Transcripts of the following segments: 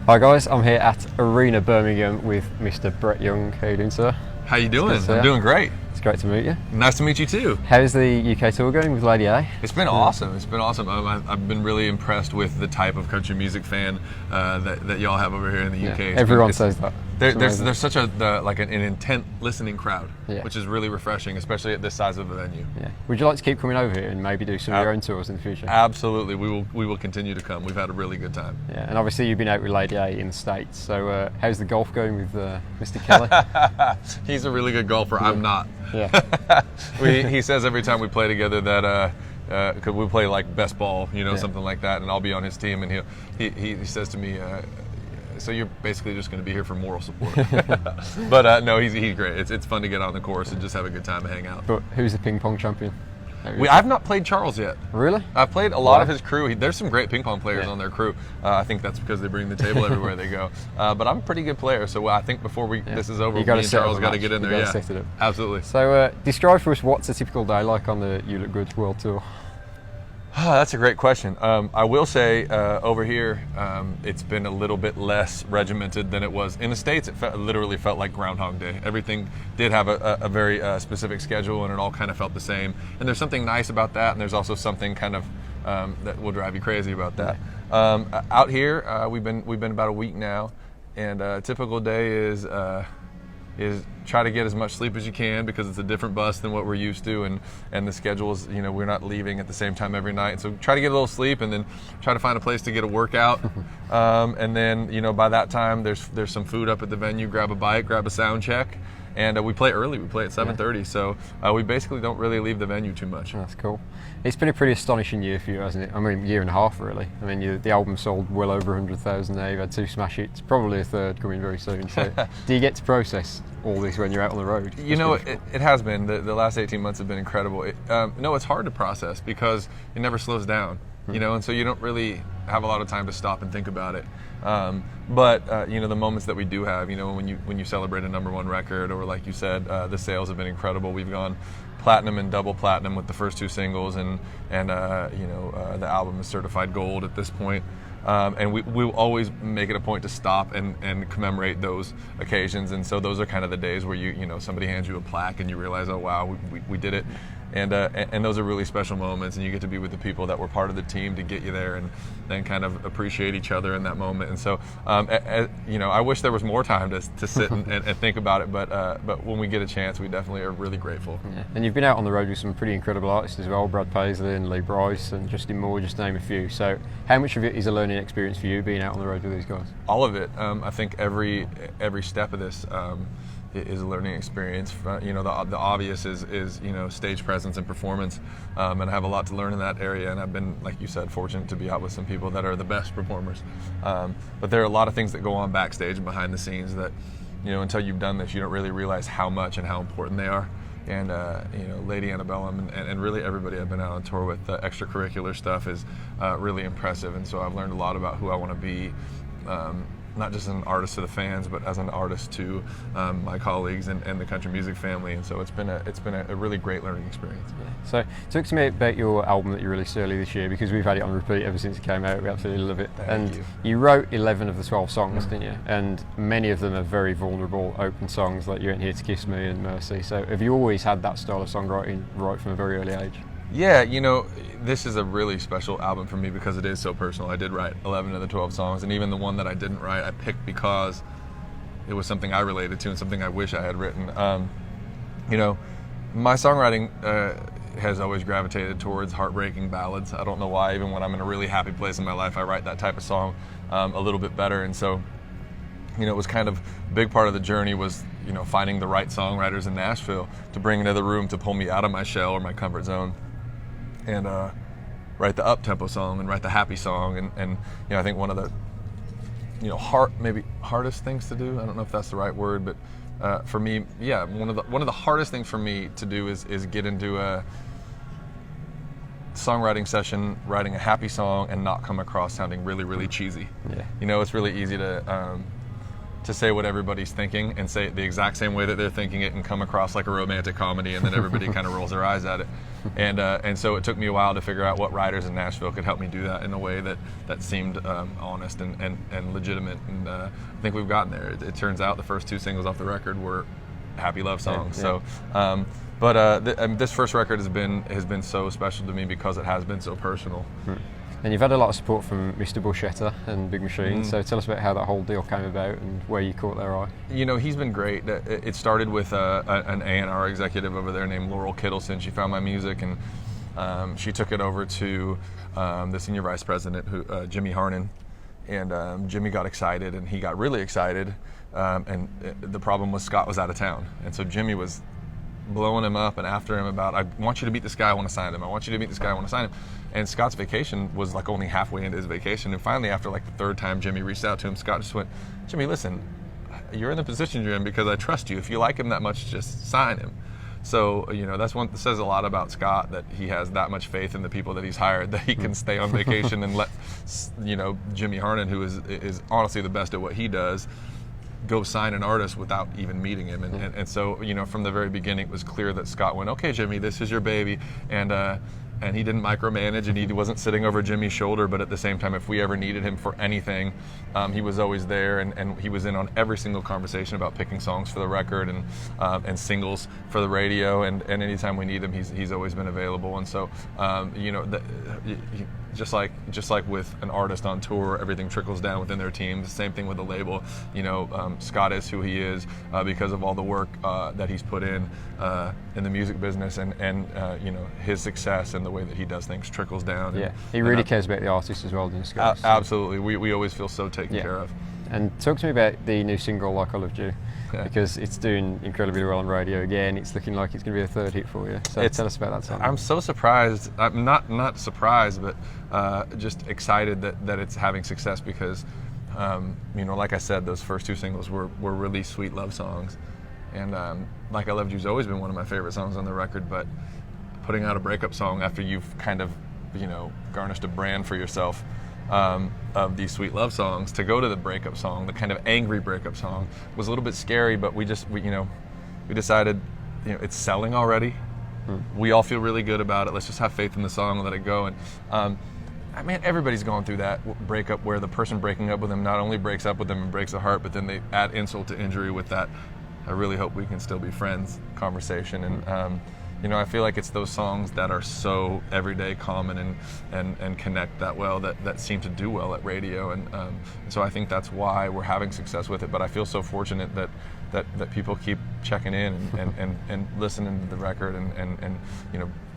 Hi guys, I'm here at Arena Birmingham with Mr. Brett Young. How you doing, sir? How you doing? I'm doing great. It's great to meet you. Nice to meet you too. How's the UK tour going with Lady A? It's been awesome. It's been awesome. I've been really impressed with the type of country music fan that y'all have over here in the UK. Everyone says that. There's such an intent listening crowd, Yeah. which is really refreshing, especially at this size of a venue. Yeah. Would you like to keep coming over here and maybe do some of your own tours in the future? Absolutely. We will continue to come. We've had a really good time. Yeah, and obviously you've been out with Lady A in the States. So how's the golf going with Mr. Kelly? He's a really good golfer. I'm not. Yeah. He says every time we play together that cause we play like best ball, something like that, and I'll be on his team, and he says to me, so you're basically just going to be here for moral support. But no, he's great. It's fun to get on the course and just have a good time and hang out. But who's the ping pong champion? I've not played Charles yet. Really? I've played a lot of his crew. There's some great ping pong players on their crew. I think that's because they bring the table everywhere they go. But I'm a pretty good player, so I think before this is over, me and Charles got to get in there. Yeah, set it up. Absolutely. So describe for us what's a typical day like on the You Look Good World Tour. That's a great question. I will say over here, it's been a little bit less regimented than it was in the States. It literally felt like Groundhog Day. Everything did have a very specific schedule, and it all kind of felt the same. And there's something nice about that, and there's also something kind of that will drive you crazy about that. Out here, we've been about a week now, and a typical day is try to get as much sleep as you can, because it's a different bus than what we're used to, and the schedules, we're not leaving at the same time every night. So try to get a little sleep, and then try to find a place to get a workout. And then, by that time, there's some food up at the venue. Grab a bite, grab a sound check. And we play early. We play at 7:30, so we basically don't really leave the venue too much. That's cool. It's been a pretty astonishing year for you, hasn't it? I mean, year and a half, really. I mean, the album sold well over 100,000 now. You've had 2 smash hits, probably a third coming very soon. So do you get to process all this when you're out on the road? It has been. The last 18 months have been incredible. It's hard to process because it never slows down. And so you don't really have a lot of time to stop and think about it. But the moments that we do have, when you celebrate a #1 record, or like you said, the sales have been incredible. We've gone platinum and double platinum with the first 2 singles, and the album is certified gold at this point. And we'll always make it a point to stop and commemorate those occasions. And so those are kind of the days where somebody hands you a plaque and you realize, oh wow, we did it. And those are really special moments, and you get to be with the people that were part of the team to get you there, and then kind of appreciate each other in that moment. And so, I wish there was more time to sit and think about it, but when we get a chance, we definitely are really grateful. Yeah. And you've been out on the road with some pretty incredible artists as well, Brad Paisley and Lee Bryce and Justin Moore, just to name a few. So how much of it is a learning experience for you, being out on the road with these guys? All of it. I think every step of this is a learning experience. The obvious is stage presence and performance, and I have a lot to learn in that area, and I've been, like you said, fortunate to be out with some people that are the best performers. But there are a lot of things that go on backstage and behind the scenes that until you've done this, you don't really realize how much and how important they are. And Lady Antebellum and really everybody I've been out on tour with, the extracurricular stuff is really impressive, and so I've learned a lot about who I want to be, not just as an artist to the fans, but as an artist to my colleagues and the country music family. And so it's been a really great learning experience. Yeah. So talk to me about your album that you released early this year, because we've had it on repeat ever since it came out. We absolutely love it. Thank you. You wrote 11 of the 12 songs, didn't you? And many of them are very vulnerable, open songs like You Ain't Here to Kiss Me and Mercy. So have you always had that style of songwriting right from a very early age? Yeah, this is a really special album for me because it is so personal. I did write 11 of the 12 songs, and even the one that I didn't write, I picked because it was something I related to and something I wish I had written. My songwriting has always gravitated towards heartbreaking ballads. I don't know why. Even when I'm in a really happy place in my life, I write that type of song a little bit better. And so, it was kind of a big part of the journey was, finding the right songwriters in Nashville to bring into the room to pull me out of my shell or my comfort zone, and write the up-tempo song and write the happy song. And I think one of the maybe hardest things to do, I don't know if that's the right word, but for me, yeah, one of the hardest things for me to do is get into a songwriting session writing a happy song and not come across sounding really, really cheesy. Yeah. It's really easy to to say what everybody's thinking and say it the exact same way that they're thinking it and come across like a romantic comedy, and then everybody kind of rolls their eyes at it. And so it took me a while to figure out what writers in Nashville could help me do that in a way that seemed honest and legitimate. And I think we've gotten there. It turns out the first 2 singles off the record were happy love songs. Yeah. So, but this first record has been so special to me because it has been so personal. And you've had a lot of support from Mr. Bushetta and Big Machine, so tell us about how that whole deal came about and where you caught their eye. He's been great. It started with an A&R executive over there named Laurel Kittleson. She found my music, and she took it over to the senior vice president, Jimmy Harnan. And Jimmy got excited, and he got really excited. And the problem was Scott was out of town. And so Jimmy was blowing him up and after him about, I want you to meet this guy, I want to sign him. I want you to meet this guy, I want to sign him. And Scott's vacation was like only halfway into his vacation. And finally, after like the 3rd time Jimmy reached out to him, Scott just went, Jimmy, listen, you're in the position you're in because I trust you. If you like him that much, just sign him. So, that's one that says a lot about Scott, that he has that much faith in the people that he's hired, that he can stay on vacation and let, Jimmy Harnan, who is honestly the best at what he does, go sign an artist without even meeting him. And so, from the very beginning, it was clear that Scott went, okay, Jimmy, this is your baby. And he didn't micromanage, and he wasn't sitting over Jimmy's shoulder, but at the same time, if we ever needed him for anything, he was always there, and he was in on every single conversation about picking songs for the record and singles for the radio, and anytime we need him, he's always been available. And so, just like with an artist on tour, everything trickles down within their team. The same thing with the label. Scott is who he is because of all the work that he's put in the music business, and his success and the way that he does things trickles down. Yeah, he really cares about the artist as well, doesn't Scott? Absolutely. We always feel so taken care of. And talk to me about the new single, Like I Loved You, because it's doing incredibly well on radio again. It's looking like it's going to be a 3rd hit for you. So tell us about that song. I'm so surprised. I'm not surprised, but just excited that it's having success because, like I said, those first 2 singles were really sweet love songs. And Like I Loved You's always been one of my favorite songs on the record, but putting out a breakup song after you've kind of, garnished a brand for yourself of these sweet love songs, to go to the breakup song, the kind of angry breakup song, was a little bit scary, but we decided, it's selling already. We all feel really good about it. Let's just have faith in the song and let it go. And everybody's gone through that breakup where the person breaking up with them not only breaks up with them and breaks a heart, but then they add insult to injury with that, I really hope we can still be friends conversation. And I feel like it's those songs that are so everyday common and connect that well, that seem to do well at radio. And so I think that's why we're having success with it. But I feel so fortunate that people keep checking in and listening to the record. And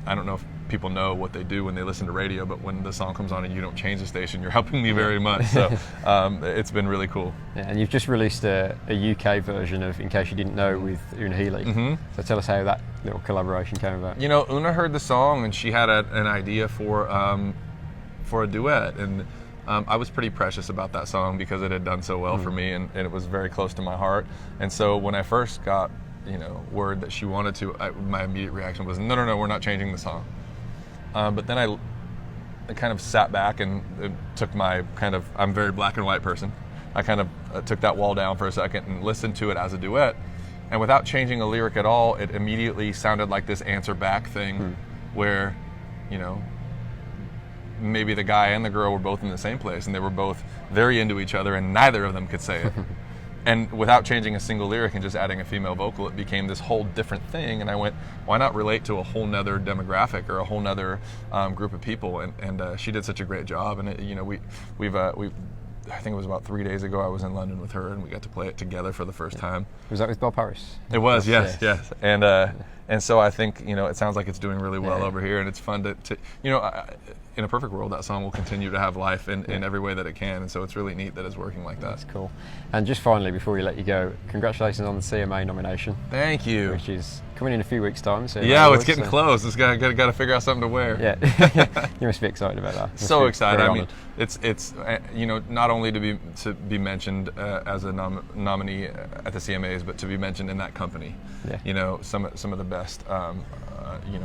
I don't know if people know what they do when they listen to radio, but when the song comes on and you don't change the station, you're helping me very much. So it's been really cool. Yeah, and you've just released a UK version of In Case You Didn't Know with Una Healy. So tell us how that little collaboration came about. Una heard the song and she had an idea for a duet, and I was pretty precious about that song because it had done so well for me, and it was very close to my heart. And so when I first got word that she wanted to, my immediate reaction was, no, we're not changing the song. But then I kind of sat back and took I'm a very black and white person. I kind of took that wall down for a second and listened to it as a duet. And without changing a lyric at all, it immediately sounded like this answer back thing where, maybe the guy and the girl were both in the same place and they were both very into each other and neither of them could say it. And without changing a single lyric and just adding a female vocal, it became this whole different thing. And I went, why not relate to a whole nother demographic or a whole nother group of people? And she did such a great job. And we've I think it was about 3 days ago, I was in London with her and we got to play it together for the first time. Was that with Bob Harris? It was, yes. And so I think, it sounds like it's doing really well over here, and it's fun to in a perfect world, that song will continue to have life in every way that it can, and so it's really neat that it's working like that. That's cool. And just finally, before we let you go, congratulations on the CMA nomination. Thank you. Which is coming in a few weeks' time. So it's getting close. It's got to figure out something to wear. Yeah, you must be excited about that. So excited. I mean, it's not only to be mentioned as a nominee at the CMAs, but to be mentioned in that company. Yeah. Some of the best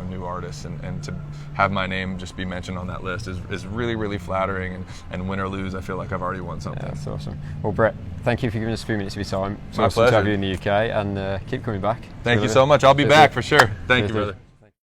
new artists, and to have my name just be mentioned on that list is really, really flattering, and win or lose, I feel like I've already won something. Yeah, that's awesome. Well, Brett, thank you for giving us a few minutes of your time. It's My awesome to pleasure. have you in the UK, and keep coming back. Thank you so much. I'll be back for sure. Thank you, Cheers, brother.